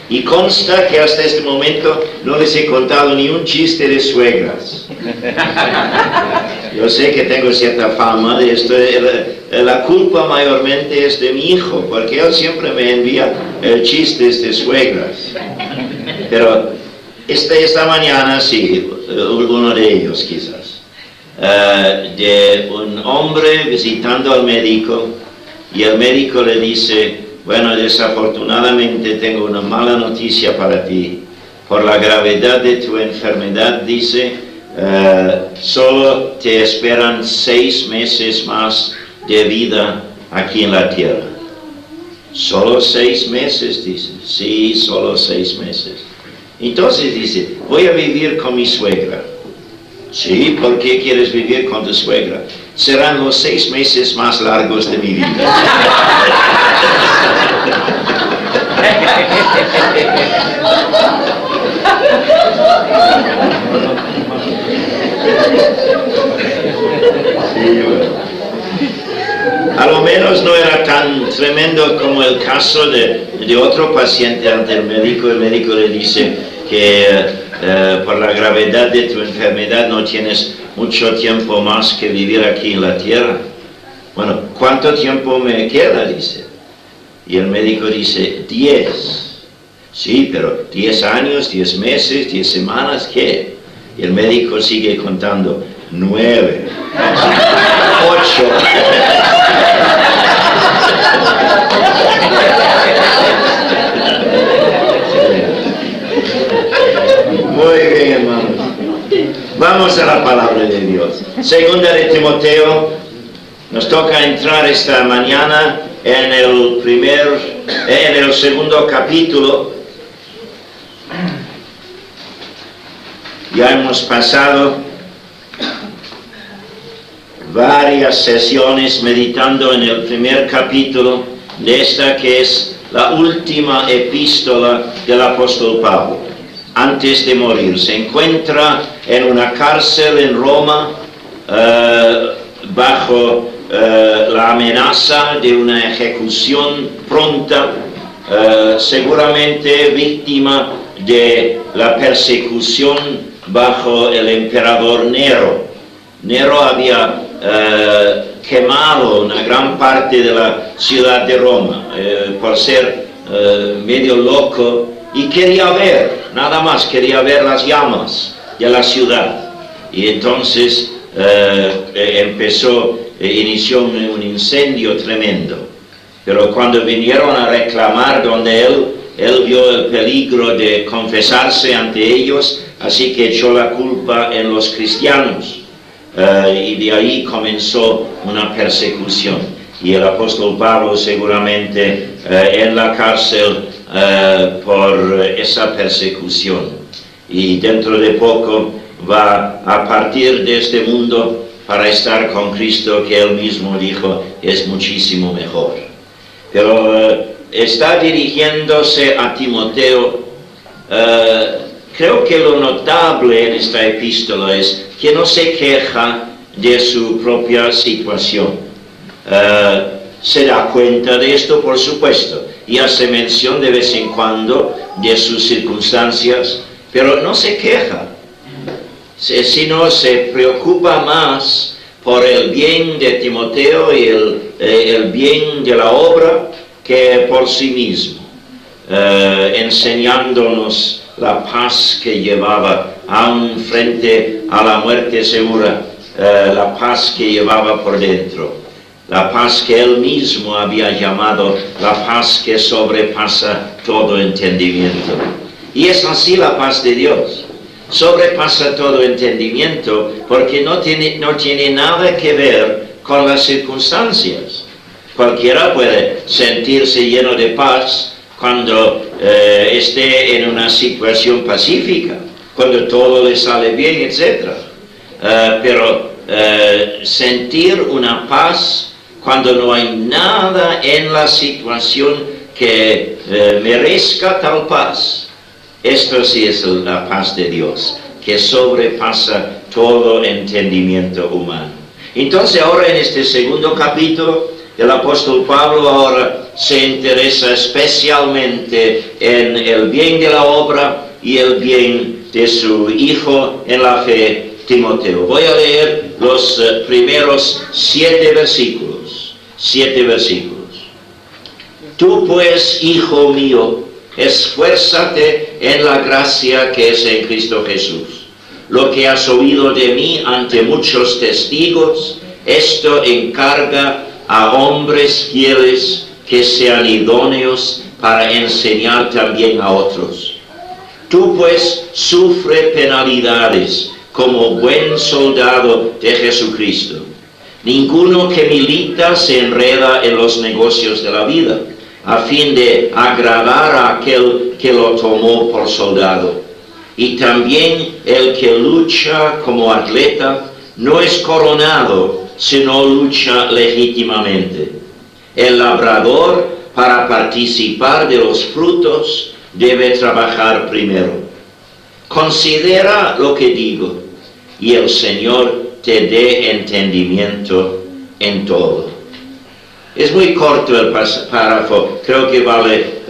Y consta que hasta este momento no les he contado ni un chiste de suegras. Yo sé que tengo cierta fama de esto. La culpa mayormente es de mi hijo, porque él siempre me envía chistes de suegras. Pero esta mañana sí, uno de ellos quizás. De un hombre visitando al médico, y el médico le dice: bueno, desafortunadamente tengo una mala noticia para ti. Por la gravedad de tu enfermedad, dice, solo te esperan 6 meses más de vida aquí en la tierra. ¿Solo 6 meses? Dice. Sí, solo 6 meses. Entonces dice: voy a vivir con mi suegra. Sí, ¿por qué quieres vivir con tu suegra? Serán los 6 meses más largos de mi vida. A lo menos no era tan tremendo como el caso de otro paciente ante el médico. El médico le dice que por la gravedad de tu enfermedad no tienes mucho tiempo más que vivir aquí en la tierra. Bueno, ¿cuánto tiempo me queda? Dice. Y el médico dice: 10. Sí, pero 10 años, 10 meses, 10 semanas, ¿qué? Y el médico sigue contando: 9, 8. Muy bien, hermanos. Vamos a la palabra de Dios. Segunda de Timoteo. Nos toca entrar esta mañana en el segundo capítulo. Ya hemos pasado varias sesiones meditando en el primer capítulo de esta que es la última epístola del apóstol Pablo. Antes de morir, se encuentra en una cárcel en Roma bajo la amenaza de una ejecución pronta, seguramente víctima de la persecución bajo el emperador Nero. Nero había quemado una gran parte de la ciudad de Roma por ser medio loco, y quería ver, nada más quería ver las llamas de la ciudad. Y entonces inició un incendio tremendo. Pero cuando vinieron a reclamar donde él vio el peligro de confesarse ante ellos, así que echó la culpa en los cristianos. Y de ahí comenzó una persecución. Y el apóstol Pablo seguramente en la cárcel por esa persecución. Y dentro de poco va a partir de este mundo para estar con Cristo, que él mismo dijo es muchísimo mejor. Pero está dirigiéndose a Timoteo. Creo que lo notable en esta epístola es que no se queja de su propia situación. Se da cuenta de esto, por supuesto, y hace mención de vez en cuando de sus circunstancias, pero no se queja, sino se preocupa más por el bien de Timoteo y el bien de la obra que por sí mismo, enseñándonos la paz que llevaba aún frente a la muerte segura, la paz que llevaba por dentro, la paz que él mismo había llamado la paz que sobrepasa todo entendimiento. Y es así la paz de Dios. Sobrepasa todo entendimiento porque no tiene nada que ver con las circunstancias. Cualquiera puede sentirse lleno de paz cuando esté en una situación pacífica, cuando todo le sale bien, etc. Pero sentir una paz cuando no hay nada en la situación que merezca tal paz, esto sí es la paz de Dios, que sobrepasa todo entendimiento humano. Entonces ahora en este segundo capítulo El apóstol Pablo ahora se interesa especialmente en el bien de la obra y el bien de su hijo en la fe, Timoteo. Voy a leer los primeros 7 versículos. 7 versículos. Tú pues, hijo mío, esfuérzate en la gracia que es en Cristo Jesús. Lo que has oído de mí ante muchos testigos, esto encarga a hombres fieles que sean idóneos para enseñar también a otros. Tú pues sufre penalidades como buen soldado de Jesucristo. Ninguno que milita se enreda en los negocios de la vida, a fin de agradar a aquel que lo tomó por soldado. Y también el que lucha como atleta no es coronado, sino lucha legítimamente. El labrador, para participar de los frutos, debe trabajar primero. Considera lo que digo, y el Señor te dé entendimiento en todo. Es muy corto el párrafo, creo que vale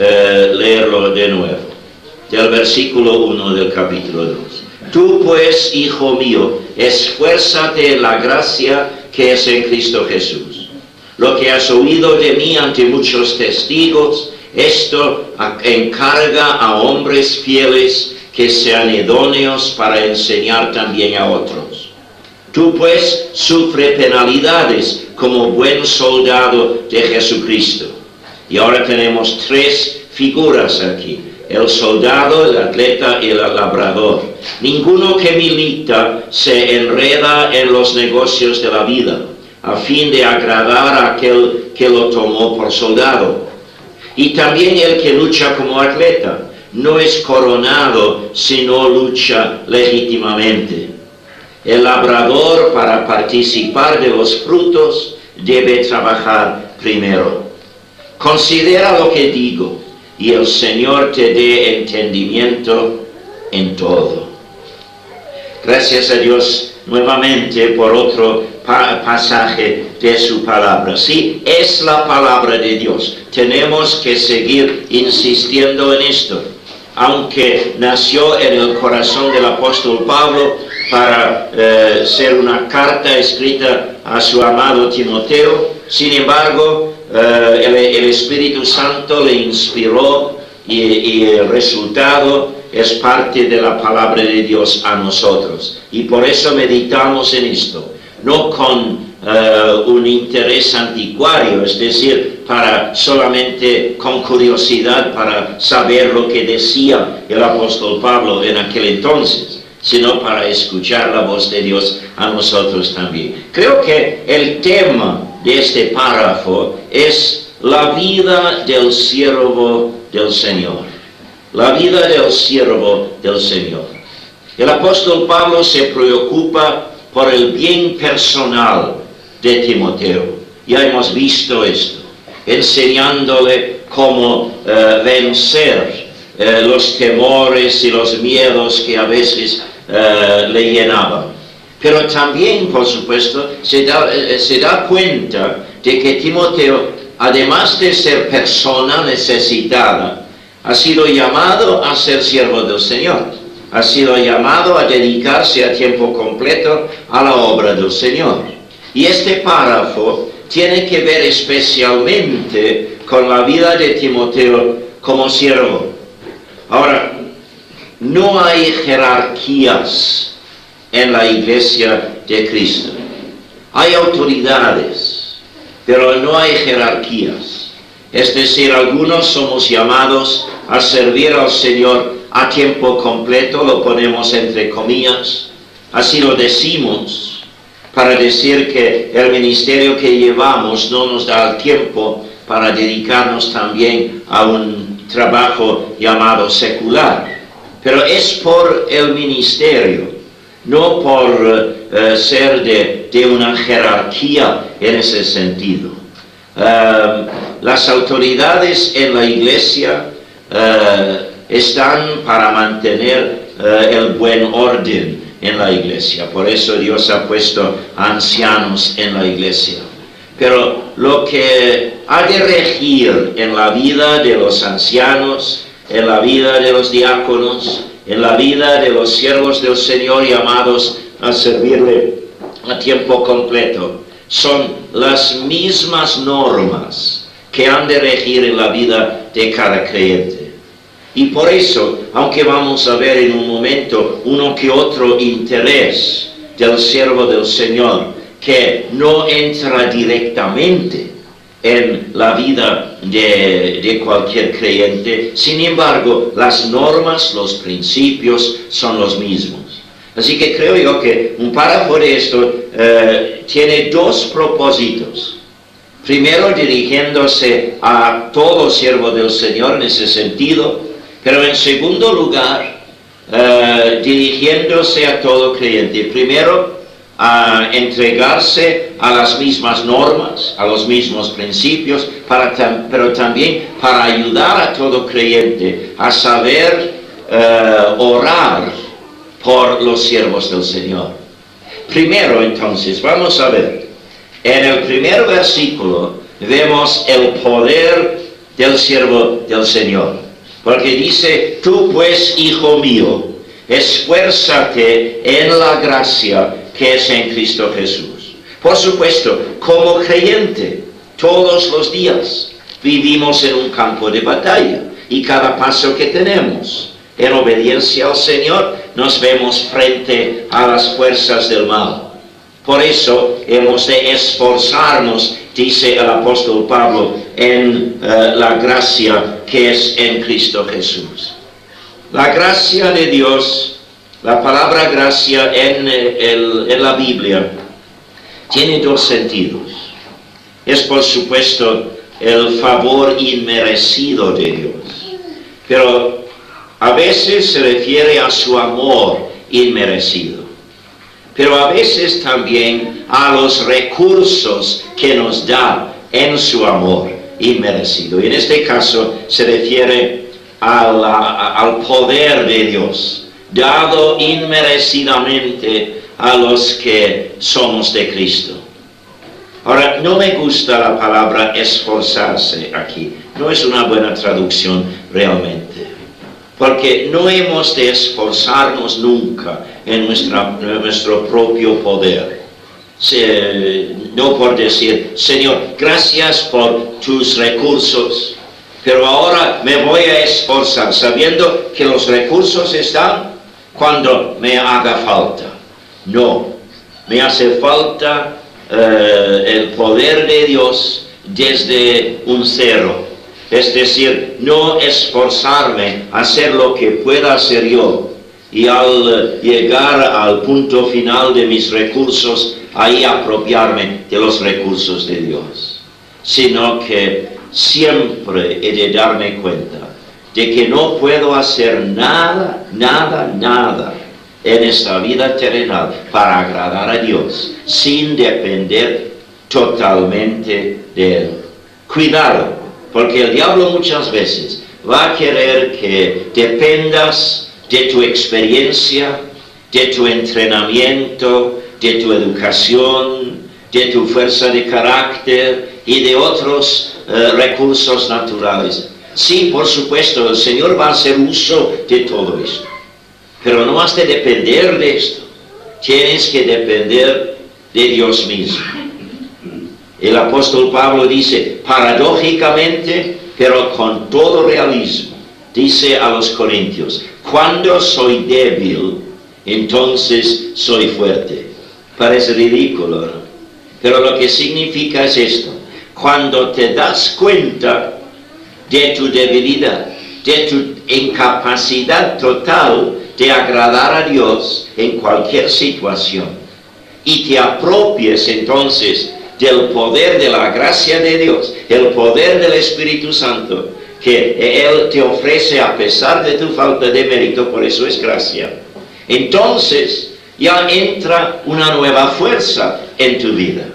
leerlo de nuevo. Del versículo 1 del capítulo 2. Tú pues, hijo mío, esfuérzate en la gracia que es en Cristo Jesús. Lo que has oído de mí ante muchos testigos, esto encarga a hombres fieles que sean idóneos para enseñar también a otros. Tú pues sufre penalidades como buen soldado de Jesucristo. Y ahora tenemos 3 figuras aquí: el soldado, el atleta y el labrador. Ninguno que milita se enreda en los negocios de la vida, a fin de agradar a aquel que lo tomó por soldado. Y también el que lucha como atleta no es coronado, sino lucha legítimamente. El labrador, para participar de los frutos, debe trabajar primero. Considera lo que digo, y el Señor te dé entendimiento en todo. Gracias a Dios nuevamente por otro pasaje de su palabra. Sí, es la palabra de Dios. Tenemos que seguir insistiendo en esto. Aunque nació en el corazón del apóstol Pablo para ser una carta escrita a su amado Timoteo, sin embargo, el Espíritu Santo le inspiró y el resultado es parte de la palabra de Dios a nosotros. Y por eso meditamos en esto, no con un interés anticuario, es decir, solamente con curiosidad para saber lo que decía el apóstol Pablo en aquel entonces, sino para escuchar la voz de Dios a nosotros también. Creo que el tema de este párrafo es la vida del siervo del Señor. La vida del siervo del Señor. El apóstol Pablo se preocupa por el bien personal de Timoteo. Ya hemos visto esto, enseñándole cómo vencer los temores y los miedos que a veces le llenaban. Pero también, por supuesto, se da cuenta de que Timoteo, además de ser persona necesitada, ha sido llamado a ser siervo del Señor. Ha sido llamado a dedicarse a tiempo completo a la obra del Señor. Y este párrafo tiene que ver especialmente con la vida de Timoteo como siervo. Ahora, no hay jerarquías en la iglesia de Cristo. Hay autoridades, pero no hay jerarquías. Es decir, algunos somos llamados a servir al Señor a tiempo completo, lo ponemos entre comillas, así lo decimos, para decir que el ministerio que llevamos no nos da el tiempo para dedicarnos también a un trabajo llamado secular. Pero es por el ministerio, no por ser de una jerarquía en ese sentido. Las autoridades en la iglesia están para mantener el buen orden en la iglesia. Por eso Dios ha puesto ancianos en la iglesia. Pero lo que ha de regir en la vida de los ancianos, en la vida de los diáconos, en la vida de los siervos del Señor llamados a servirle a tiempo completo, son las mismas normas que han de regir en la vida de cada creyente. Y por eso, aunque vamos a ver en un momento uno que otro interés del siervo del Señor, que no entra directamente en la vida de cualquier creyente, sin embargo, las normas, los principios son los mismos. Así que creo yo que un párrafo de esto tiene dos propósitos. Primero, dirigiéndose a todo siervo del Señor en ese sentido, pero en segundo lugar, dirigiéndose a todo creyente. Primero, a entregarse a las mismas normas, a los mismos principios, pero también para ayudar a todo creyente a saber orar por los siervos del Señor. Primero, entonces, vamos a ver, en el primer versículo vemos el poder del siervo del Señor, porque dice: tú pues, hijo mío, esfuérzate en la gracia que es en Cristo Jesús. Por supuesto, como creyente, todos los días vivimos en un campo de batalla, y cada paso que tenemos en obediencia al Señor nos vemos frente a las fuerzas del mal. Por eso hemos de esforzarnos, dice el apóstol Pablo, en la gracia que es en Cristo Jesús. La gracia de Dios, la palabra gracia en la Biblia, tiene dos sentidos. Es por supuesto el favor inmerecido de Dios, pero a veces se refiere a su amor inmerecido, pero a veces también a los recursos que nos da en su amor inmerecido. Y en este caso se refiere al poder de Dios, dado inmerecidamente a los que somos de Cristo. Ahora, no me gusta la palabra esforzarse aquí. No es una buena traducción realmente, porque no hemos de esforzarnos nunca en nuestro propio poder. No por decir: Señor, gracias por tus recursos, pero ahora me voy a esforzar, sabiendo que los recursos están cuando me haga falta. No, me hace falta el poder de Dios desde un cero. Es decir, no esforzarme a hacer lo que pueda hacer yo, y al llegar al punto final de mis recursos, ahí apropiarme de los recursos de Dios, sino que siempre he de darme cuenta de que no puedo hacer nada en esta vida terrenal para agradar a Dios sin depender totalmente de Él. Cuidado, porque el diablo muchas veces va a querer que dependas de tu experiencia, de tu entrenamiento, de tu educación, de tu fuerza de carácter y de otros recursos naturales. Sí, por supuesto, el Señor va a hacer uso de todo esto, pero no has de depender de esto. Tienes que depender de Dios mismo. El apóstol Pablo dice, paradójicamente, pero con todo realismo, dice a los corintios: cuando soy débil, entonces soy fuerte. Parece ridículo, ¿no? Pero lo que significa es esto: cuando te das cuenta de tu debilidad, de tu incapacidad total de agradar a Dios en cualquier situación, y te apropies entonces del poder de la gracia de Dios, el poder del Espíritu Santo, que Él te ofrece a pesar de tu falta de mérito, por eso es gracia. Entonces ya entra una nueva fuerza en tu vida.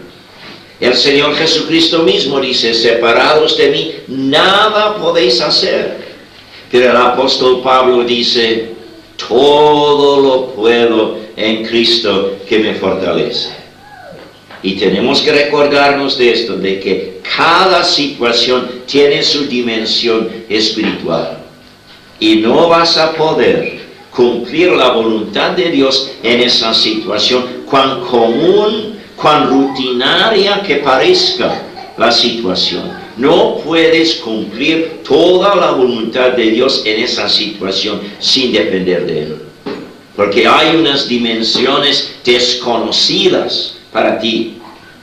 El Señor Jesucristo mismo dice: separados de mí, nada podéis hacer. Pero el apóstol Pablo dice: todo lo puedo en Cristo que me fortalece. Y tenemos que recordarnos de esto, de que cada situación tiene su dimensión espiritual. Y no vas a poder cumplir la voluntad de Dios en esa situación, cuán común, cuán rutinaria que parezca la situación. No puedes cumplir toda la voluntad de Dios en esa situación sin depender de Él. Porque hay unas dimensiones desconocidas para ti,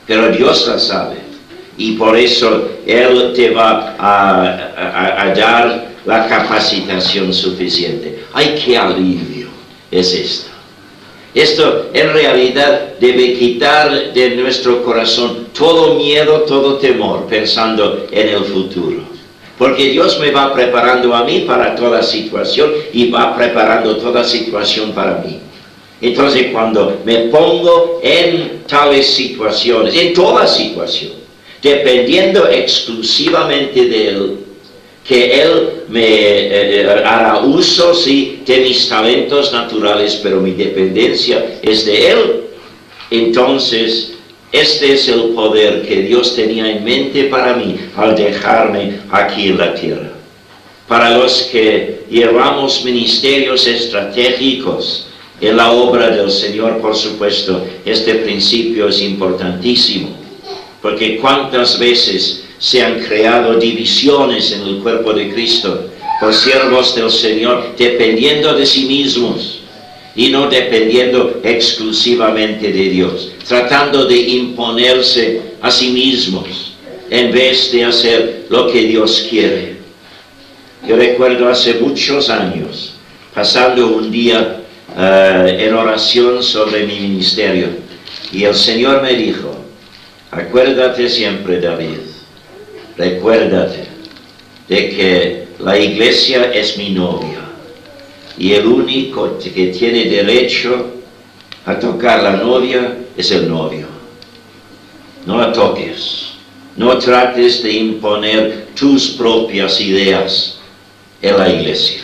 pero Dios las sabe. Y por eso Él te va a dar la capacitación suficiente. ¡Ay, qué alivio es esto! Esto en realidad debe quitar de nuestro corazón todo miedo, todo temor, pensando en el futuro. Porque Dios me va preparando a mí para toda situación y va preparando toda situación para mí. Entonces cuando me pongo en tales situaciones, en toda situación, dependiendo exclusivamente de Él, que Él me hará uso, sí, de mis talentos naturales, pero mi dependencia es de Él. Entonces, este es el poder que Dios tenía en mente para mí al dejarme aquí en la tierra. Para los que llevamos ministerios estratégicos en la obra del Señor, por supuesto, este principio es importantísimo, porque cuántas veces se han creado divisiones en el cuerpo de Cristo por siervos del Señor dependiendo de sí mismos y no dependiendo exclusivamente de Dios, tratando de imponerse a sí mismos en vez de hacer lo que Dios quiere. Yo recuerdo hace muchos años, pasando un día en oración sobre mi ministerio, y el Señor me dijo: acuérdate siempre, David, recuérdate de que la iglesia es mi novia y el único que tiene derecho a tocar la novia es el novio. No la toques, no trates de imponer tus propias ideas en la iglesia.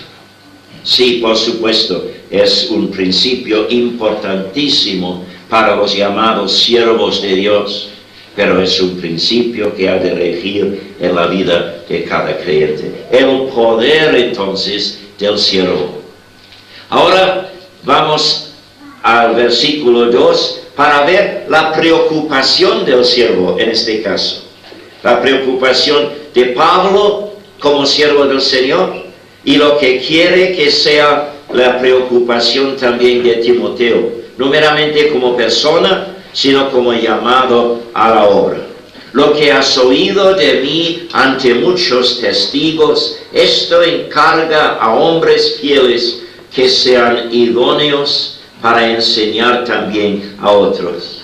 Sí, por supuesto, es un principio importantísimo para los llamados siervos de Dios, pero es un principio que ha de regir en la vida de cada creyente. El poder entonces del siervo. Ahora vamos al versículo 2 para ver la preocupación del siervo en este caso. La preocupación de Pablo como siervo del Señor y lo que quiere que sea la preocupación también de Timoteo, no meramente como persona, sino como llamado a la obra. Lo que has oído de mí ante muchos testigos, esto encarga a hombres fieles que sean idóneos para enseñar también a otros.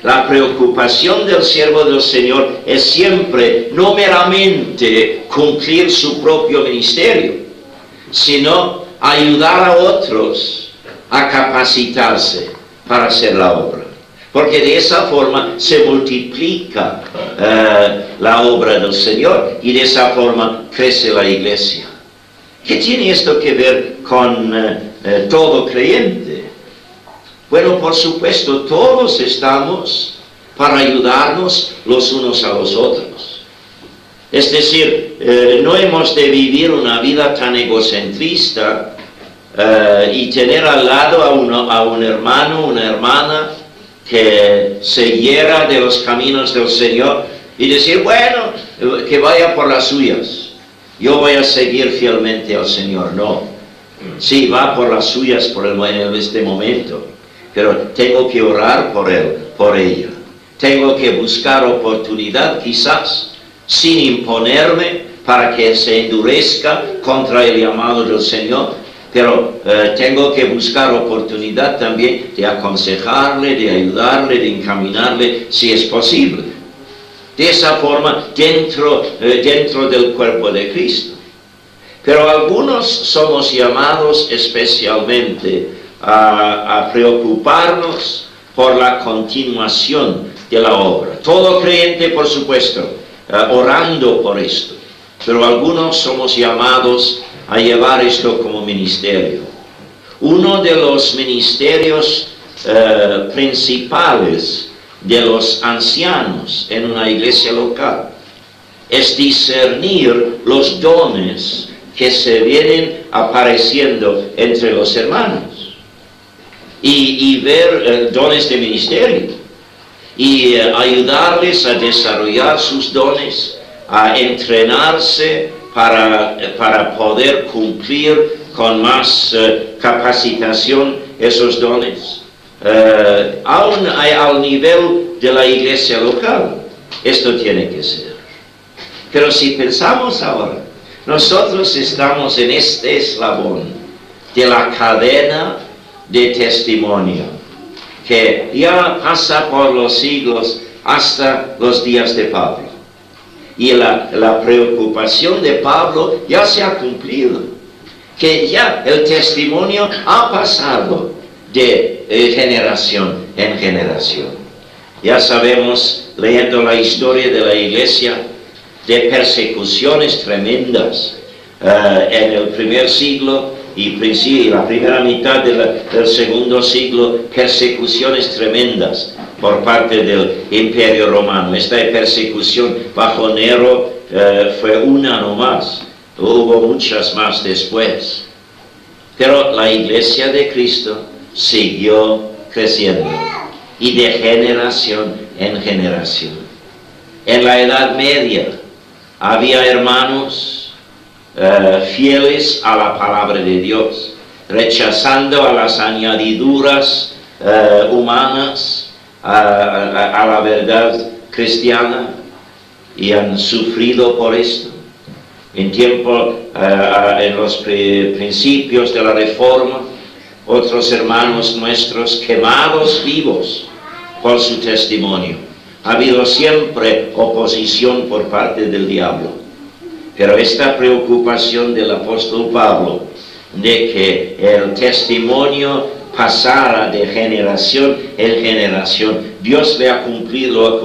La preocupación del siervo del Señor es siempre no meramente cumplir su propio ministerio, sino ayudar a otros a capacitarse para hacer la obra. Porque de esa forma se multiplica la obra del Señor y de esa forma crece la iglesia. ¿Qué tiene esto que ver con todo creyente? Bueno, por supuesto, todos estamos para ayudarnos los unos a los otros. Es decir, no hemos de vivir una vida tan egocentrista y tener al lado a un hermano, una hermana, que se hiera de los caminos del Señor y decir, bueno, que vaya por las suyas, yo voy a seguir fielmente al Señor. No, sí, va por las suyas en este momento, pero tengo que orar por él, por ella. Tengo que buscar oportunidad, quizás, sin imponerme, para que se endurezca contra el llamado del Señor. Pero tengo que buscar oportunidad también de aconsejarle, de ayudarle, de encaminarle, si es posible. De esa forma, dentro del cuerpo de Cristo. Pero algunos somos llamados especialmente a preocuparnos por la continuación de la obra. Todo creyente, por supuesto, orando por esto. Pero algunos somos llamados a llevar esto como ministerio. Uno de los ministerios principales de los ancianos en una iglesia local es discernir los dones que se vienen apareciendo entre los hermanos y ver dones de ministerio y ayudarles a desarrollar sus dones, a entrenarse para poder cumplir con más capacitación esos dones. Aún al nivel de la iglesia local, esto tiene que ser. Pero si pensamos ahora, nosotros estamos en este eslabón de la cadena de testimonio, que ya pasa por los siglos hasta los días de Pablo. Y la preocupación de Pablo ya se ha cumplido, que ya el testimonio ha pasado de generación en generación. Ya sabemos, leyendo la historia de la iglesia, de persecuciones tremendas en el primer siglo y la primera mitad del segundo siglo, persecuciones tremendas por parte del Imperio Romano. Esta persecución bajo Nero fue una nomás, hubo muchas más después. Pero la iglesia de Cristo siguió creciendo y de generación en generación. En la Edad Media había hermanos fieles a la palabra de Dios, rechazando a las añadiduras humanas a la verdad cristiana, y han sufrido por esto. En los principios de la Reforma, otros hermanos nuestros quemados vivos por su testimonio. Ha habido siempre oposición por parte del diablo. Pero esta preocupación del apóstol Pablo de que el testimonio pasara de generación en generación, Dios le ha cumplido.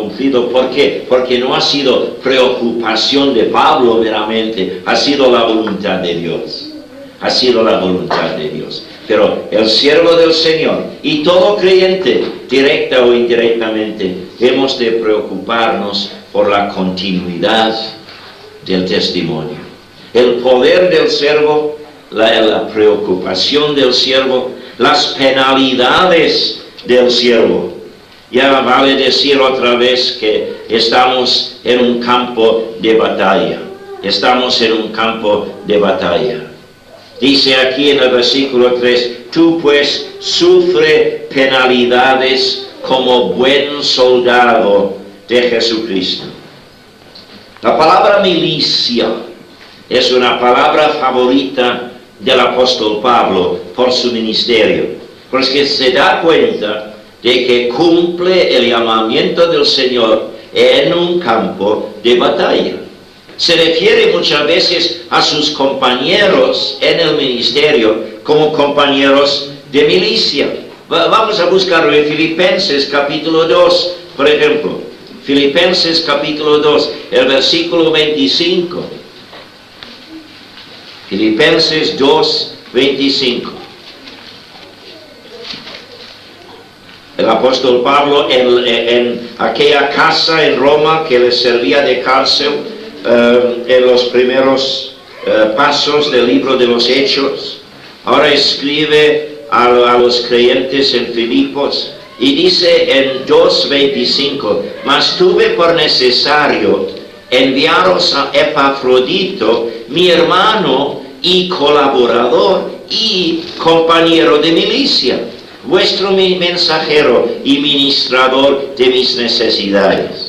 ¿Por qué? Porque no ha sido preocupación de Pablo meramente, ha sido la voluntad de Dios. Ha sido la voluntad de Dios. Pero el siervo del Señor y todo creyente, directa o indirectamente, hemos de preocuparnos por la continuidad del testimonio. El poder del siervo, la preocupación del siervo, las penalidades del siervo. Ya vale decir otra vez que estamos en un campo de batalla. Estamos en un campo de batalla. Dice aquí en el versículo 3, tú pues sufre penalidades como buen soldado de Jesucristo. La palabra milicia es una palabra favorita del apóstol Pablo por su ministerio, porque se da cuenta de que cumple el llamamiento del Señor en un campo de batalla. Se refiere muchas veces a sus compañeros en el ministerio como compañeros de milicia. Vamos a buscarlo en Filipenses capítulo 2, por ejemplo. Filipenses capítulo 2, el versículo 25. Filipenses 2, 25. El apóstol Pablo en aquella casa en Roma que le servía de cárcel, en los primeros pasos del libro de los Hechos, ahora escribe a los creyentes en Filipos y dice en 2:25, mas tuve por necesario enviaros a Epafrodito, mi hermano y colaborador y compañero de milicia, vuestro mensajero y ministrador de mis necesidades.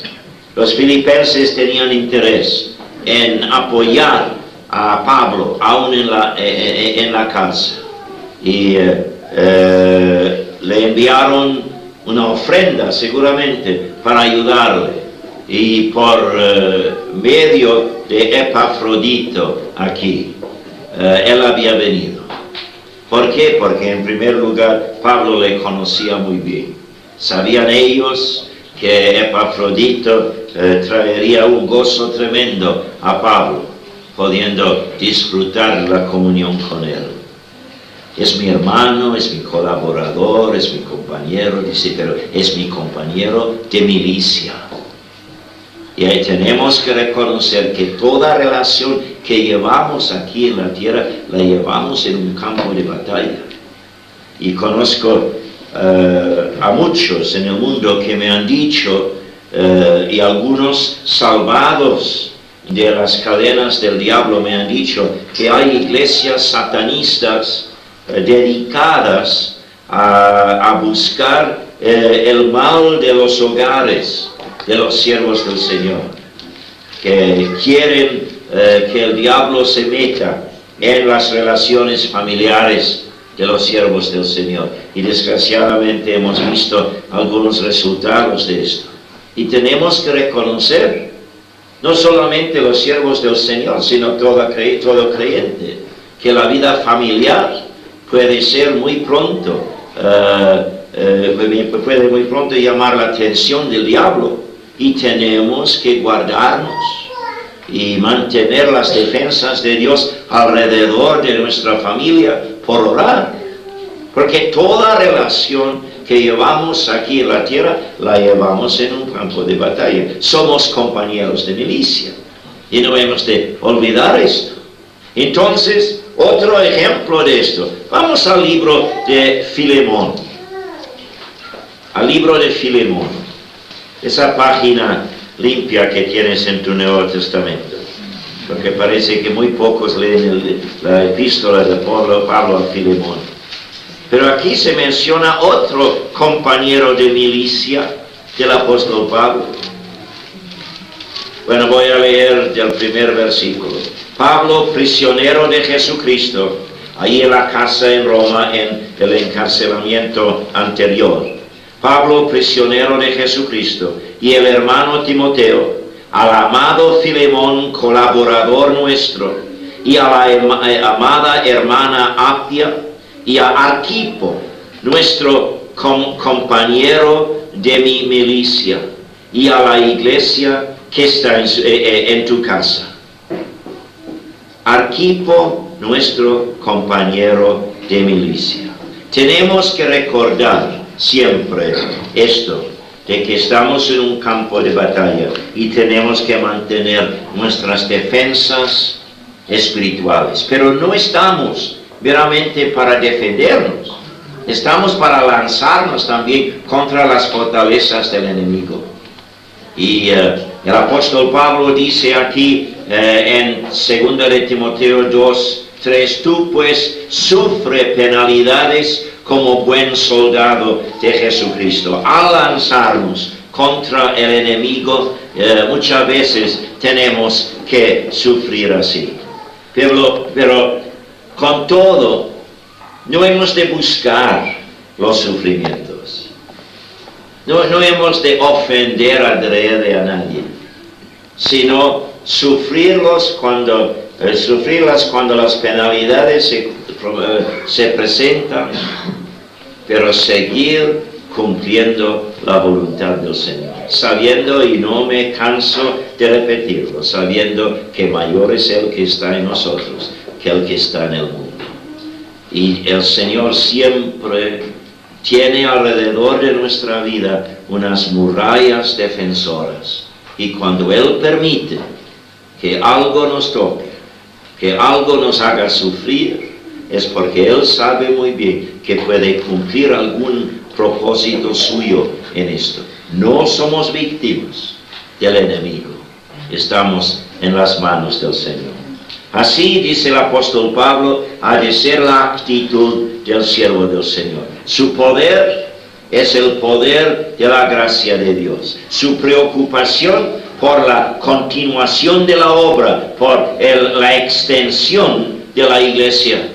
Los filipenses tenían interés en apoyar a Pablo aún en la cárcel y le enviaron una ofrenda seguramente para ayudarle, y por medio de Epafrodito aquí él había venido. ¿Por qué? Porque en primer lugar Pablo le conocía muy bien. Sabían ellos que Epafrodito traería un gozo tremendo a Pablo, pudiendo disfrutar la comunión con él. Es mi hermano, es mi colaborador, es mi compañero, dice, pero es mi compañero de milicia. Y ahí tenemos que reconocer que toda relación que llevamos aquí en la tierra, la llevamos en un campo de batalla. Y conozco a muchos en el mundo que me han dicho, y algunos salvados de las cadenas del diablo me han dicho, que hay iglesias satanistas dedicadas a buscar el mal de los hogares de los siervos del Señor, que quieren que el diablo se meta en las relaciones familiares de los siervos del Señor. Y desgraciadamente hemos visto algunos resultados de esto. Y tenemos que reconocer, no solamente los siervos del Señor, sino todo creyente, que la vida familiar puede ser muy pronto, puede muy pronto llamar la atención del diablo, y tenemos que guardarnos y mantener las defensas de Dios alrededor de nuestra familia por orar, porque toda relación que llevamos aquí en la tierra la llevamos en un campo de batalla. Somos compañeros de milicia y no hemos de olvidar esto. Entonces, otro ejemplo de esto, vamos al libro de Filemón, esa página limpia que tienes en tu Nuevo Testamento, porque parece que muy pocos leen la epístola de Pablo a Filemón. Pero aquí se menciona otro compañero de milicia del apóstol Pablo. Bueno, voy a leer del primer versículo. Pablo, prisionero de Jesucristo, ahí en la casa en Roma, en el encarcelamiento anterior. Pablo, prisionero de Jesucristo, y el hermano Timoteo, al amado Filemón, colaborador nuestro, y a la amada hermana Apia, y a Arquipo, nuestro compañero de mi milicia, y a la iglesia que está en tu casa. Arquipo, nuestro compañero de milicia. Tenemos que recordar siempre esto, de que estamos en un campo de batalla y tenemos que mantener nuestras defensas espirituales. Pero no estamos meramente para defendernos, estamos para lanzarnos también contra las fortalezas del enemigo. Y el apóstol Pablo dice aquí en 2 de Timoteo 2:3, tú pues sufre penalidades como buen soldado de Jesucristo. Al lanzarnos contra el enemigo, muchas veces tenemos que sufrir así. Pero con todo, no hemos de buscar los sufrimientos. No hemos de ofender adrede a nadie, sino sufrirlas cuando las penalidades se presentan, pero seguir cumpliendo la voluntad del Señor, sabiendo, y no me canso de repetirlo, sabiendo que mayor es el que está en nosotros que el que está en el mundo. Y el Señor siempre tiene alrededor de nuestra vida unas murallas defensoras, y cuando Él permite que algo nos toque, que algo nos haga sufrir, es porque Él sabe muy bien que puede cumplir algún propósito suyo en esto. No somos víctimas del enemigo, estamos en las manos del Señor. Así, dice el apóstol Pablo, ha de ser la actitud del siervo del Señor. Su poder es el poder de la gracia de Dios. Su preocupación por la continuación de la obra, por la extensión de la iglesia.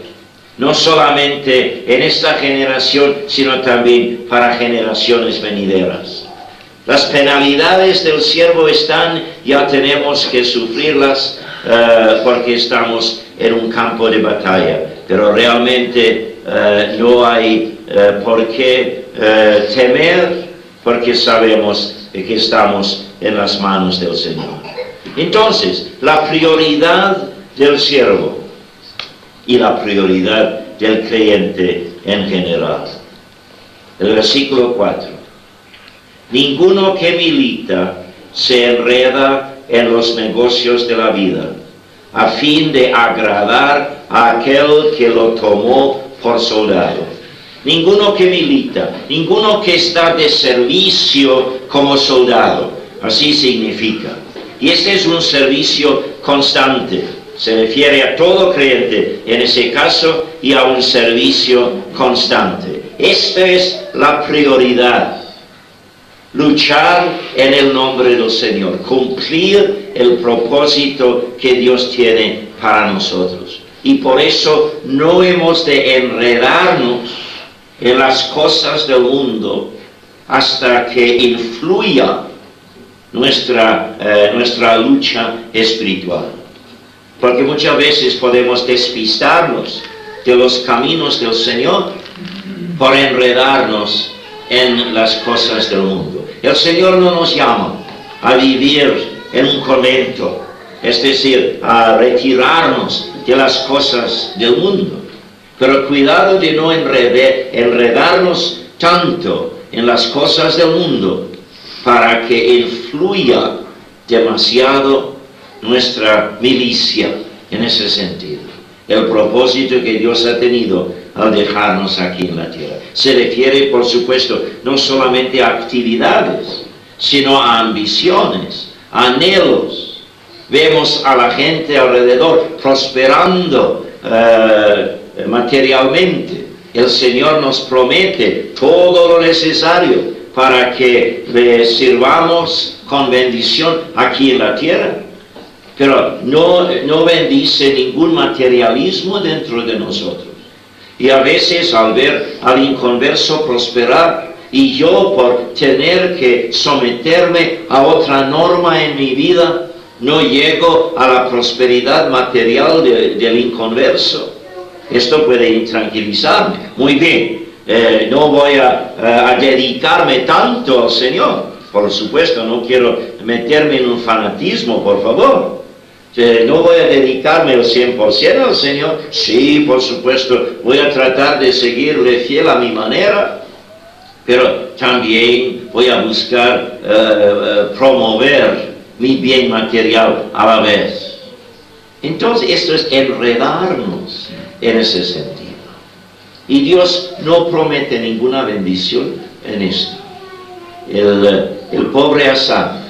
No solamente en esta generación, sino también para generaciones venideras. Las penalidades del siervo están, ya tenemos que sufrirlas porque estamos en un campo de batalla. Pero realmente no hay por qué temer, porque sabemos que estamos en las manos del Señor. Entonces, la prioridad del siervo y la prioridad del creyente en general. El versículo 4. Ninguno que milita se enreda en los negocios de la vida, a fin de agradar a aquel que lo tomó por soldado. Ninguno que milita, ninguno que está de servicio como soldado, así significa. Y este es un servicio constante, se refiere a todo creyente en ese caso y a un servicio constante. Esta es la prioridad. Luchar en el nombre del Señor, cumplir el propósito que Dios tiene para nosotros. Y por eso no hemos de enredarnos en las cosas del mundo hasta que influya nuestra lucha espiritual. Porque muchas veces podemos despistarnos de los caminos del Señor por enredarnos en las cosas del mundo. El Señor no nos llama a vivir en un convento, es decir, a retirarnos de las cosas del mundo. Pero cuidado de no enredarnos tanto en las cosas del mundo para que influya demasiado nuestra milicia en ese sentido. El propósito que Dios ha tenido al dejarnos aquí en la tierra. Se refiere, por supuesto, no solamente a actividades, sino a ambiciones, a anhelos. Vemos a la gente alrededor prosperando materialmente. El Señor nos promete todo lo necesario para que le sirvamos con bendición aquí en la tierra. Pero no bendice ningún materialismo dentro de nosotros. Y a veces al ver al inconverso prosperar y yo por tener que someterme a otra norma en mi vida, no llego a la prosperidad material del inconverso. Esto puede intranquilizarme. Muy bien, no voy a dedicarme tanto al Señor. Por supuesto, no quiero meterme en un fanatismo, por favor. No voy a dedicarme al 100% al Señor. Sí, por supuesto, voy a tratar de seguirle fiel a mi manera, pero también voy a buscar promover mi bien material a la vez. Entonces, esto es enredarnos en ese sentido. Y Dios no promete ninguna bendición en esto. El pobre Asaf,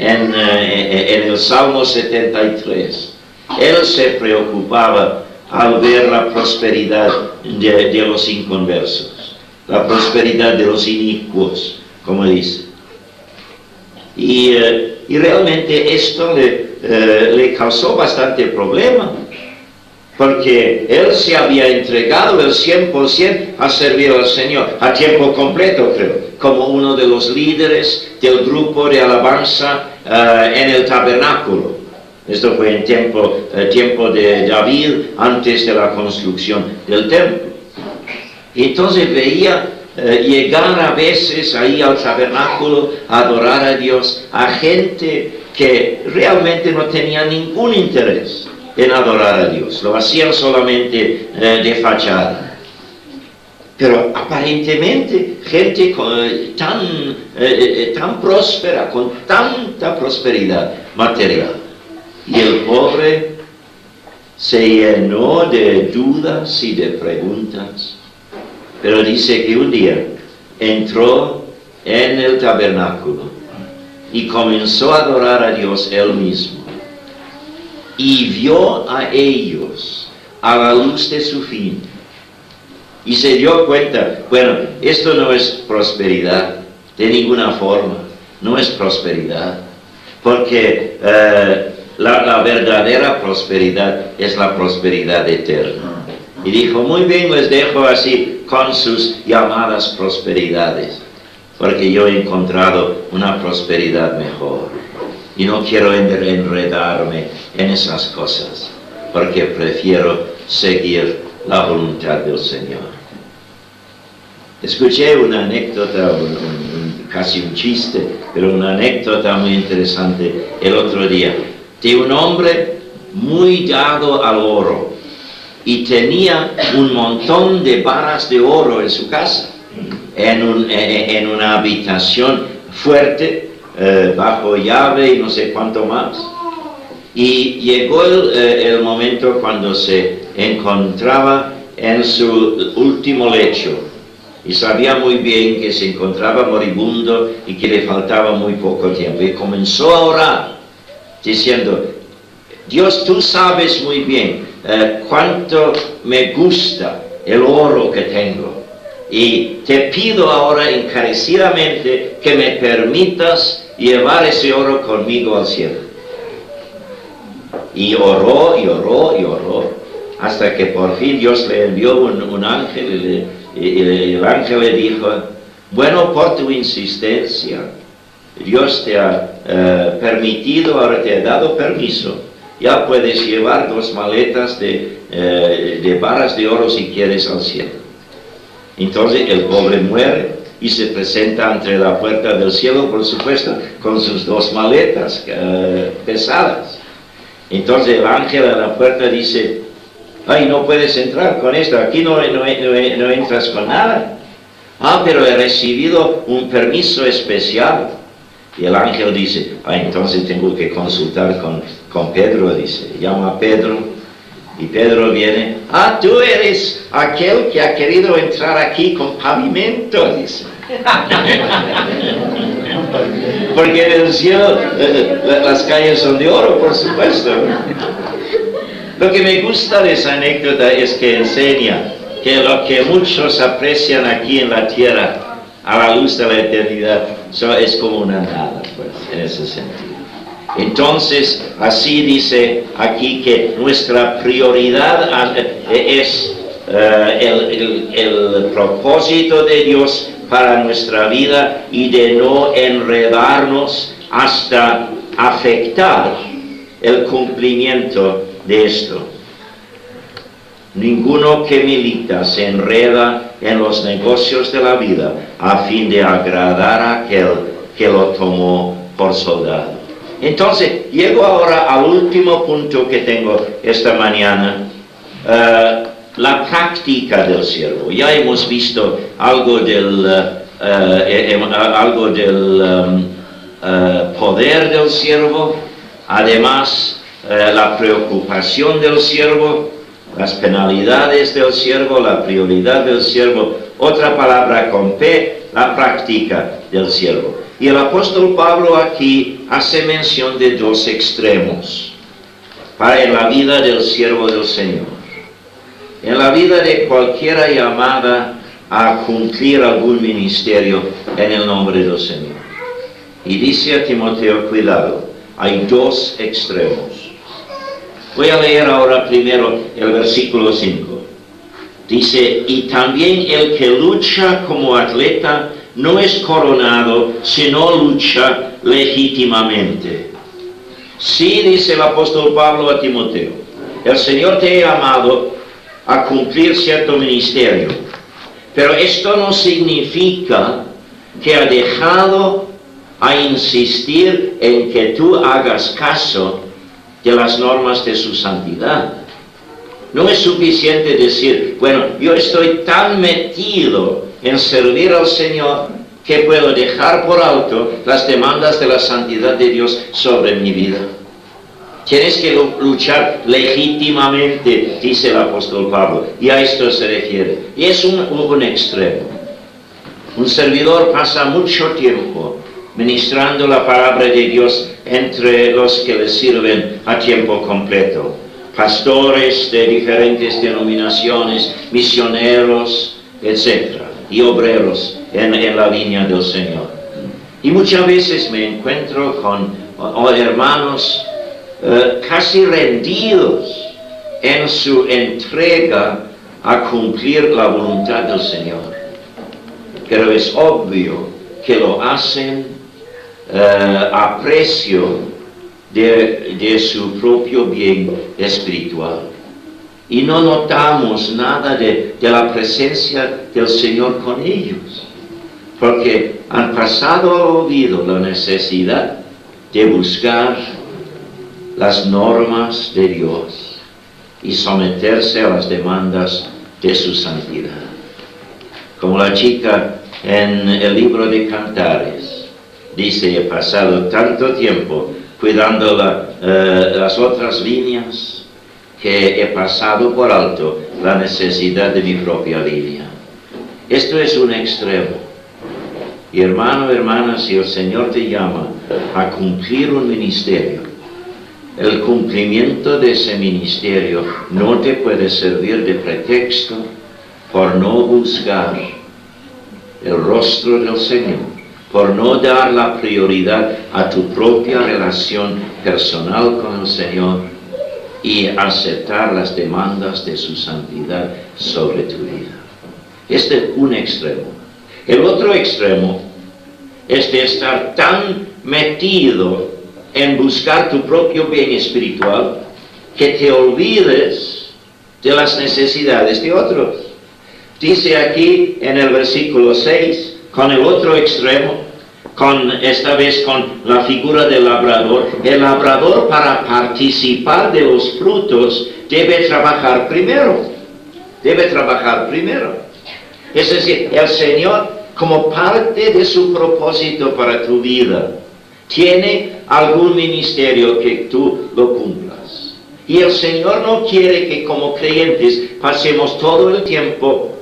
en el Salmo 73, él se preocupaba al ver la prosperidad de los inconversos, la prosperidad de los inicuos, como dice. Y realmente esto le causó bastante problema, porque él se había entregado el 100% a servir al Señor, a tiempo completo, creo, como uno de los líderes del grupo de alabanza en el tabernáculo. Esto fue en tiempo de David, antes de la construcción del templo. Y entonces veía llegar a veces ahí al tabernáculo a adorar a Dios, a gente que realmente no tenía ningún interés en adorar a Dios, lo hacían solamente de fachada. Pero aparentemente gente tan próspera, con tanta prosperidad material. Y el pobre se llenó de dudas y de preguntas. Pero dice que un día entró en el tabernáculo y comenzó a adorar a Dios él mismo. Y vio a ellos a la luz de su fin. Y se dio cuenta, bueno, esto no es prosperidad, de ninguna forma, no es prosperidad. Porque la verdadera prosperidad es la prosperidad eterna. Y dijo, muy bien, les dejo así con sus llamadas prosperidades, porque yo he encontrado una prosperidad mejor. Y no quiero enredarme en esas cosas, porque prefiero seguir la voluntad del Señor. Escuché una anécdota, casi un chiste, pero una anécdota muy interesante el otro día, de un hombre muy dado al oro, y tenía un montón de barras de oro en su casa, en una habitación fuerte, bajo llave y no sé cuánto más. Y llegó el momento cuando se encontraba en su último lecho y sabía muy bien que se encontraba moribundo y que le faltaba muy poco tiempo, y comenzó a orar diciendo: Dios, tú sabes muy bien cuánto me gusta el oro que tengo, y te pido ahora encarecidamente que me permitas llevar ese oro conmigo al cielo. Y oró y oró y oró, hasta que por fin Dios le envió un ángel, y el ángel le dijo: bueno, por tu insistencia, Dios te ha permitido, ahora te ha dado permiso, ya puedes llevar 2 maletas de barras de oro si quieres al cielo. Entonces el pobre muere y se presenta ante la puerta del cielo, por supuesto, con sus 2 maletas pesadas. Entonces el ángel a la puerta dice: ay, no puedes entrar con esto, aquí no entras con nada. Ah, pero he recibido un permiso especial. Y el ángel dice: ah, entonces tengo que consultar con Pedro, dice. Llama a Pedro, y Pedro viene: ah, tú eres aquel que ha querido entrar aquí con pavimento, dice. Porque en el cielo las calles son de oro, por supuesto. Lo que me gusta de esa anécdota es que enseña que lo que muchos aprecian aquí en la tierra, a la luz de la eternidad, es como una nada, pues, en ese sentido. Entonces, así dice aquí que nuestra prioridad es el propósito de Dios para nuestra vida, y de no enredarnos hasta afectar el cumplimiento de esto. Ninguno que milita se enreda en los negocios de la vida a fin de agradar a aquel que lo tomó por soldado. Entonces, llego ahora al último punto que tengo esta mañana. La práctica del siervo. Ya hemos visto algo del poder del siervo, además la preocupación del siervo, las penalidades del siervo, la prioridad del siervo. Otra palabra con P, la práctica del siervo. Y el apóstol Pablo aquí hace mención de 2 extremos para la vida del siervo del Señor. En la vida de cualquiera llamada a cumplir algún ministerio en el nombre del Señor. Y dice a Timoteo: cuidado, hay 2 extremos. Voy a leer ahora primero el versículo 5. Dice: y también el que lucha como atleta no es coronado, sino lucha legítimamente. Sí, dice el apóstol Pablo a Timoteo, el Señor te ha llamado a cumplir cierto ministerio, pero esto no significa que ha dejado a insistir en que tú hagas caso de las normas de su santidad. No es suficiente decir: bueno, yo estoy tan metido en servir al Señor que puedo dejar por alto las demandas de la santidad de Dios sobre mi vida. Tienes que luchar legítimamente, dice el apóstol Pablo, y a esto se refiere. Y es un extremo. Un servidor pasa mucho tiempo ministrando la palabra de Dios entre los que le sirven a tiempo completo. Pastores de diferentes denominaciones, misioneros, etc. y obreros en la viña del Señor. Y muchas veces me encuentro con hermanos casi rendidos en su entrega a cumplir la voluntad del Señor. Pero es obvio que lo hacen a precio de su propio bien espiritual. Y no notamos nada de la presencia del Señor con ellos, porque han pasado al olvido la necesidad de buscar las normas de Dios. y someterse a las demandas de su santidad. Como la chica en el libro de Cantares dice: he pasado tanto tiempo cuidando las otras líneas que he pasado por alto la necesidad de mi propia línea. Esto es un extremo. Y hermano, hermana, si el Señor te llama a cumplir un ministerio, el cumplimiento de ese ministerio no te puede servir de pretexto por no buscar el rostro del Señor, por no dar la prioridad a tu propia relación personal con el Señor y aceptar las demandas de su santidad sobre tu vida. Este es un extremo. El otro extremo es de estar tan metido en buscar tu propio bien espiritual que te olvides de las necesidades de otros. Dice aquí en el versículo 6, con el otro extremo, esta vez con la figura del labrador. El labrador, para participar de los frutos, debe trabajar primero. Es decir, el Señor, como parte de su propósito para tu vida, tiene algún ministerio que tú lo cumplas. Y el Señor no quiere que como creyentes pasemos todo el tiempo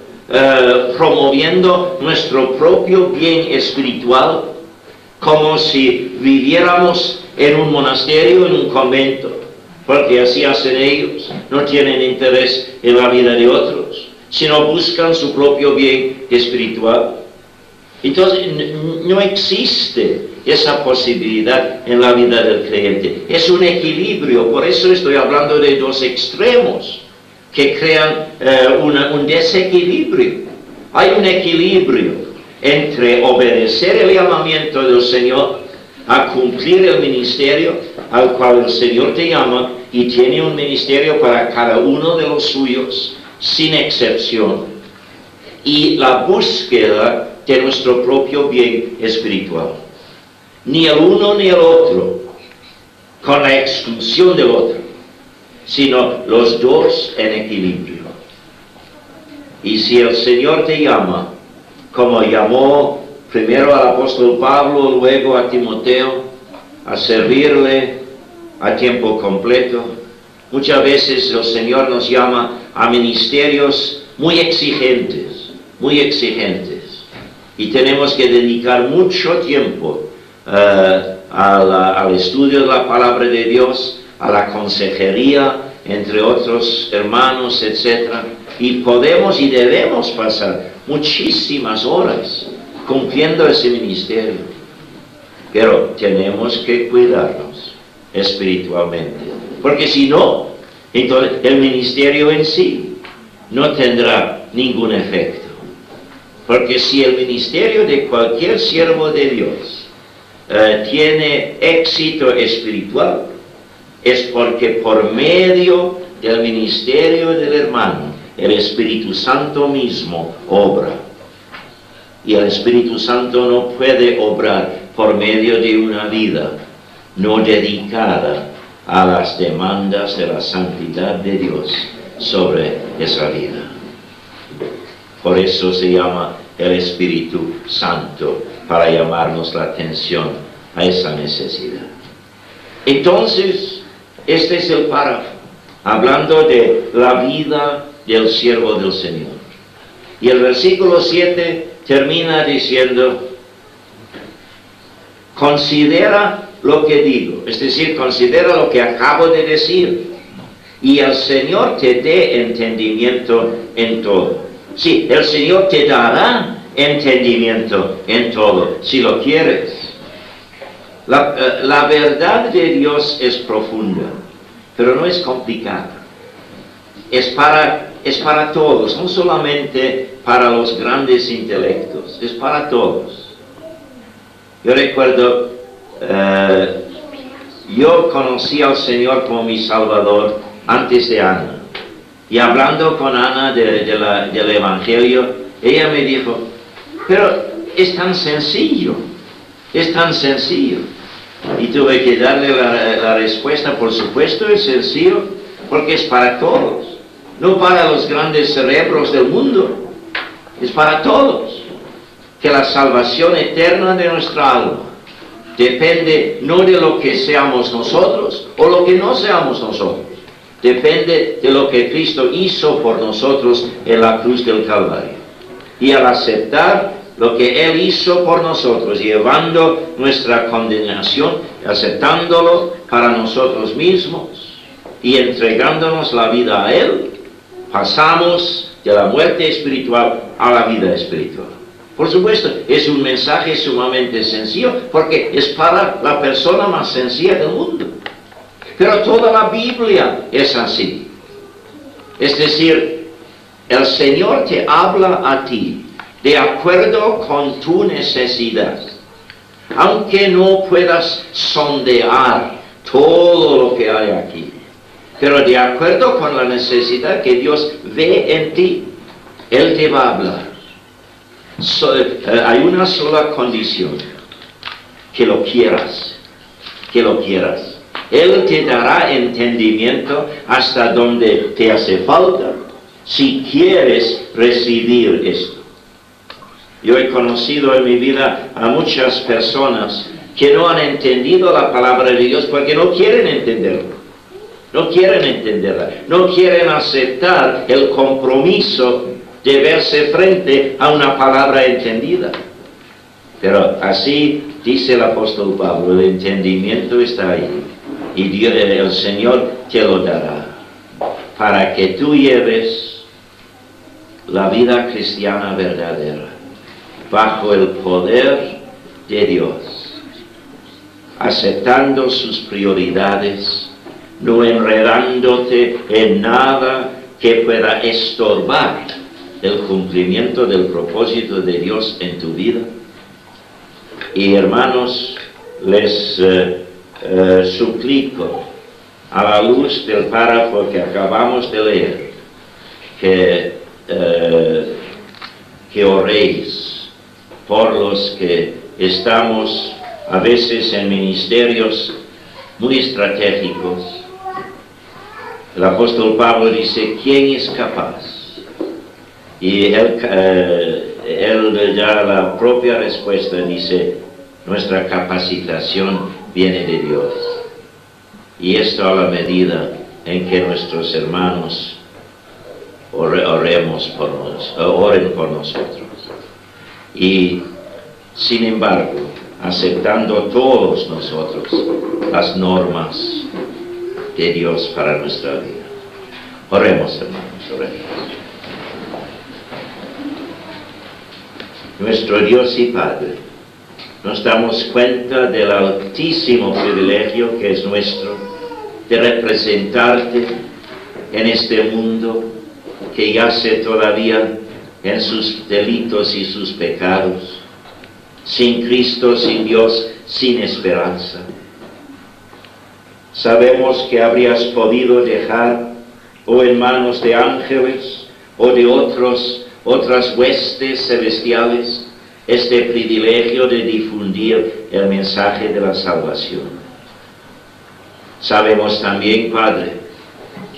promoviendo nuestro propio bien espiritual, como si viviéramos en un monasterio, en un convento, porque así hacen ellos. No tienen interés en la vida de otros, sino buscan su propio bien espiritual. Entonces no existe esa posibilidad en la vida del creyente. Es un equilibrio. Por eso estoy hablando de dos extremos que crean un desequilibrio. Hay un equilibrio entre obedecer el llamamiento del Señor a cumplir el ministerio al cual el Señor te llama, y tiene un ministerio para cada uno de los suyos, sin excepción, y la búsqueda de nuestro propio bien espiritual. Ni el uno ni el otro, con la exclusión del otro, sino los dos en equilibrio. Y si el Señor te llama, como llamó primero al apóstol Pablo, luego a Timoteo, a servirle a tiempo completo, muchas veces el Señor nos llama a ministerios muy exigentes, y tenemos que dedicar mucho tiempo al estudio de la palabra de Dios, a la consejería entre otros hermanos, etc. Y podemos y debemos pasar muchísimas horas cumpliendo ese ministerio, pero tenemos que cuidarnos espiritualmente, porque si no, entonces el ministerio en sí no tendrá ningún efecto. Porque si el ministerio de cualquier siervo de Dios tiene éxito espiritual, es porque por medio del ministerio del hermano, el Espíritu Santo mismo obra. Y el Espíritu Santo no puede obrar por medio de una vida no dedicada a las demandas de la santidad de Dios sobre esa vida. Por eso se llama el Espíritu Santo, para llamarnos la atención a esa necesidad. Entonces, este es el párrafo, hablando de la vida del siervo del Señor. Y el versículo 7 termina diciendo: considera lo que digo, es decir, considera lo que acabo de decir, y el Señor te dé entendimiento en todo. Sí, el Señor te dará entendimiento en todo, si lo quieres. La verdad de Dios es profunda, pero no es complicada. Es para todos, no solamente para los grandes intelectos, es para todos. Yo recuerdo, yo conocí al Señor como mi Salvador antes de Ana. Y hablando con Ana del Evangelio, ella me dijo: pero es tan sencillo. Y tuve que darle la respuesta: por supuesto es sencillo, porque es para todos, no para los grandes cerebros del mundo, es para todos. Que la salvación eterna de nuestra alma depende no de lo que seamos nosotros o lo que no seamos nosotros, depende de lo que Cristo hizo por nosotros en la cruz del Calvario. Y al aceptar lo que Él hizo por nosotros, llevando nuestra condenación, aceptándolo para nosotros mismos y entregándonos la vida a Él, pasamos de la muerte espiritual a la vida espiritual. Por supuesto, es un mensaje sumamente sencillo, porque es para la persona más sencilla del mundo. Pero toda la Biblia es así. Es decir, el Señor te habla a ti de acuerdo con tu necesidad. Aunque no puedas sondear todo lo que hay aquí, pero de acuerdo con la necesidad que Dios ve en ti, Él te va a hablar. Hay una sola condición: que lo quieras, que lo quieras. Él te dará entendimiento hasta donde te hace falta, si quieres recibir esto. Yo he conocido en mi vida a muchas personas que no han entendido la palabra de Dios porque no quieren entenderlo. No quieren entenderla, no quieren aceptar el compromiso de verse frente a una palabra entendida. Pero así dice el apóstol Pablo, el entendimiento está ahí, y Dios, el Señor te lo dará, para que tú lleves la vida cristiana verdadera, bajo el poder de Dios, aceptando sus prioridades, no enredándote en nada que pueda estorbar el cumplimiento del propósito de Dios en tu vida. Y hermanos, les suplico, a la luz del párrafo que acabamos de leer, que oréis por los que estamos a veces en ministerios muy estratégicos. El apóstol Pablo dice: ¿quién es capaz? Y él da la propia respuesta, dice: nuestra capacitación viene de Dios. Y esto a la medida en que nuestros hermanos oren por nosotros. Y sin embargo, aceptando todos nosotros las normas de Dios para nuestra vida. Oremos, hermanos, oremos. Nuestro Dios y Padre, nos damos cuenta del altísimo privilegio que es nuestro de representarte en este mundo que yace todavía en sus delitos y sus pecados, sin Cristo, sin Dios, sin esperanza. Sabemos que habrías podido dejar o en manos de ángeles o de otras huestes celestiales este privilegio de difundir el mensaje de la salvación. Sabemos también, Padre,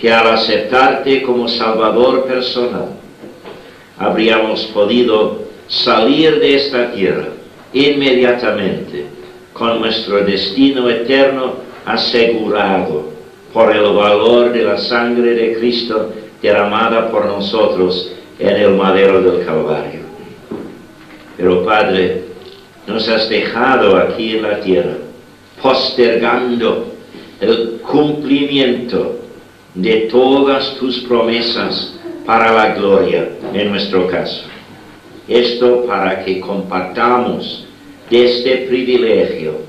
que al aceptarte como Salvador personal, habríamos podido salir de esta tierra inmediatamente con nuestro destino eterno asegurado por el valor de la sangre de Cristo derramada por nosotros en el madero del Calvario. Pero Padre, nos has dejado aquí en la tierra, postergando el cumplimiento de todas tus promesas para la gloria en nuestro caso. Esto para que compartamos de este privilegio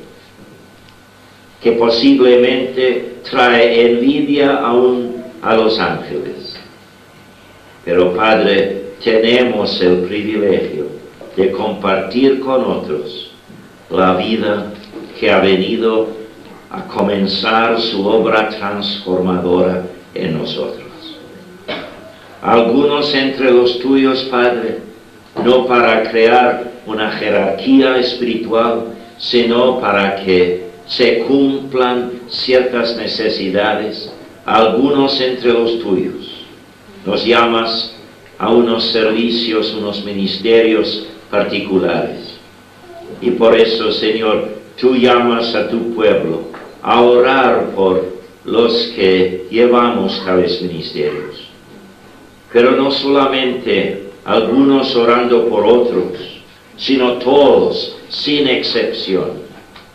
que posiblemente trae envidia aún a los ángeles. Pero Padre, tenemos el privilegio de compartir con otros la vida que ha venido a comenzar su obra transformadora en nosotros. Algunos entre los tuyos, Padre, no para crear una jerarquía espiritual, sino para que se cumplan ciertas necesidades a algunos entre los tuyos. Nos llamas a unos servicios, unos ministerios particulares. Y por eso, Señor, tú llamas a tu pueblo a orar por los que llevamos tales ministerios. Pero no solamente algunos orando por otros, sino todos, sin excepción,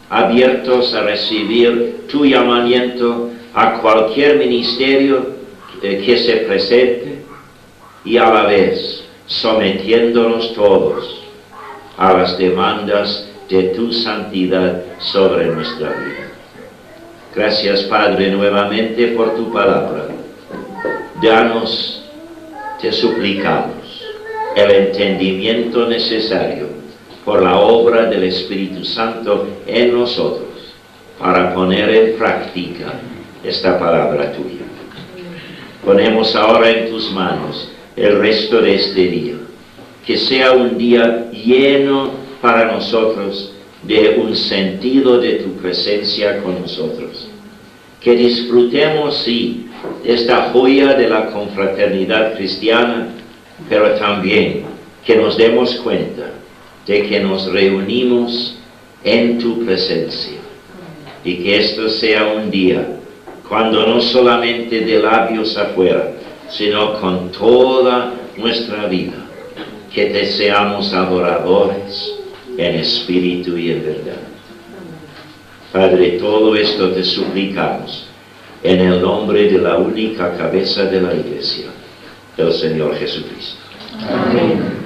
abiertos a recibir tu llamamiento a cualquier ministerio que se presente, y a la vez sometiéndonos todos a las demandas de tu santidad sobre nuestra vida. Gracias, Padre, nuevamente por tu palabra. Danos, te suplicamos, el entendimiento necesario por la obra del Espíritu Santo en nosotros para poner en práctica esta palabra tuya. Ponemos ahora en tus manos el resto de este día, que sea un día lleno para nosotros de un sentido de tu presencia con nosotros. Que disfrutemos, sí, esta joya de la confraternidad cristiana, pero también que nos demos cuenta de que nos reunimos en tu presencia. Y que esto sea un día cuando no solamente de labios afuera, sino con toda nuestra vida, que te seamos adoradores en espíritu y en verdad. Padre, todo esto te suplicamos en el nombre de la única cabeza de la Iglesia, el Señor Jesucristo. Amén.